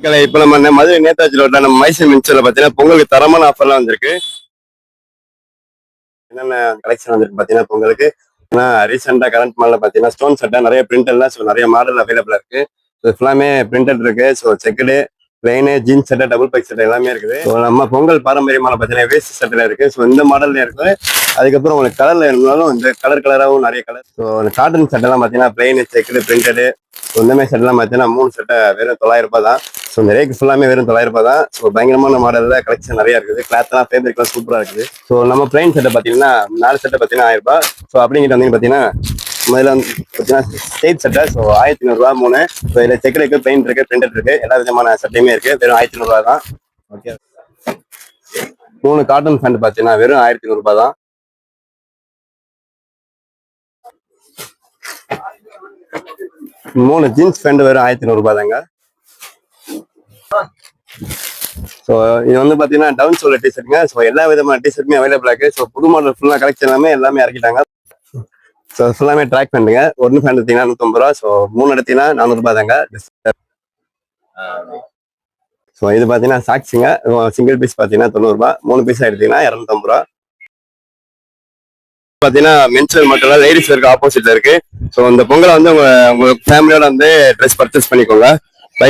மக்களை இப்ப நம்ம மதுரை நேதாஜி ரோட்ல நம்ம மைசூர் மின்சூர்ல பாத்தீங்கன்னா பொங்கலுக்கு தரமான ஆஃபர்லாம் வந்திருக்கு. என்னென்ன கலெக்ஷன் வந்திருக்கு பாத்தீங்கன்னா பொங்கலுக்கு ரீசெண்டா கரண்ட் மால்ல பாத்தீங்கன்னா ஸ்டோன் செட்டா நிறைய பிரிண்ட் எல்லாம் நிறைய மாடல் அவைலபிளா இருக்கு. ஃபுல்லாமே பிரிண்டட் இருக்கு. ஸோ செக்குடு பிளைனு ஜீன்ஸ் செட்டை டபுள் பைக் செட் எல்லாமே இருக்குது. ஸோ நம்ம பொங்கல் பாரம்பரியமான பாத்தீங்கன்னா வேஸ்ட் செட்டில் இருக்கு. ஸோ இந்த மாடல்ல இருக்கு. அதுக்கப்புறம் உங்களுக்கு கலர்ல இருந்தாலும் இந்த கலராகவும் நிறைய கலர். ஸோ காட்டன் செட்டெல்லாம் பாத்தீங்கன்னா பிளைனு செக்குடு பிரிண்டடு. ஸோ இந்த மாதிரி செட்லாம் பாத்தீங்கன்னா 3 செட்டை வெறும் 900 ரூபாய் தான். ஸோ இந்த ரேக்கு ஃபுல்லாமே வெறும் 900 ரூபாய் தான். ஸோ பயங்கரமான மாடல்ல கலெக்ஷன் நிறைய இருக்குது. கிளாத்லாம் ஃபேப்ரிக்லாம் சூப்பரா இருக்குது. ஸோ நம்ம பிளைன் செட்டை பாத்தீங்கன்னா 4 செட்டை பாத்தீங்கன்னா 1000 ரூபாய். ஸோ அப்படிங்கிட்ட வந்து பாத்தீங்கன்னா முதல்ல வந்து பார்த்தீங்கன்னா ஸ்டேட் செட்டை. ஸோ 1500 ரூபா 3. ஸோ இதில் செக் இருக்கு பெயிண்ட் இருக்கு பிரிண்டட் இருக்கு எல்லா விதமான சட்டையுமே இருக்கு. வெறும் 1500 ரூபா தான். ஓகே 3 காட்டன் பேண்ட் பார்த்தீங்கன்னா வெறும் 1500 ரூபாய் தான். மூணு ஜீன்ஸ் பேண்ட் வெறும் 1500 ரூபாய் தாங்க. ஸோ இது வந்து பார்த்தீங்கன்னா டவுன் சோல்ல டிஷர்ட்டுங்க. ஸோ எல்லா விதமான டிஷர்ட்டுமே அவைலபிளா இருக்கு. ஸோ புது மாடல் ஃபுல்லாக கலெக்ஷன் எல்லாமே இறக்கிட்டாங்க. ஸோ ஃபுல்லாமே ட்ராக் பண்ணுங்க. ஒன்று ஃபேன் எடுத்தீங்கன்னா 150 ரூபா. ஸோ 3 எடுத்தீங்கன்னா 400 ரூபாய் தாங்க. ஸோ இது பார்த்தீங்கன்னா சாக்ஸுங்க. சிங்கிள் பீஸ் பார்த்தீங்கன்னா 90 ரூபாய். 3 பீஸ் எடுத்தீங்கன்னா 250 ரூபா. பார்த்தீங்கன்னா மென்ஸ்வேர் மட்டும் இல்லை லேடிஸ் வேருக்கு ஆப்போசிட்ல இருக்கு. ஸோ இந்த பொங்கலை வந்து உங்க ஃபேமிலியோட வந்து ட்ரெஸ் பர்ச்சேஸ் பண்ணிக்கோங்க. பை.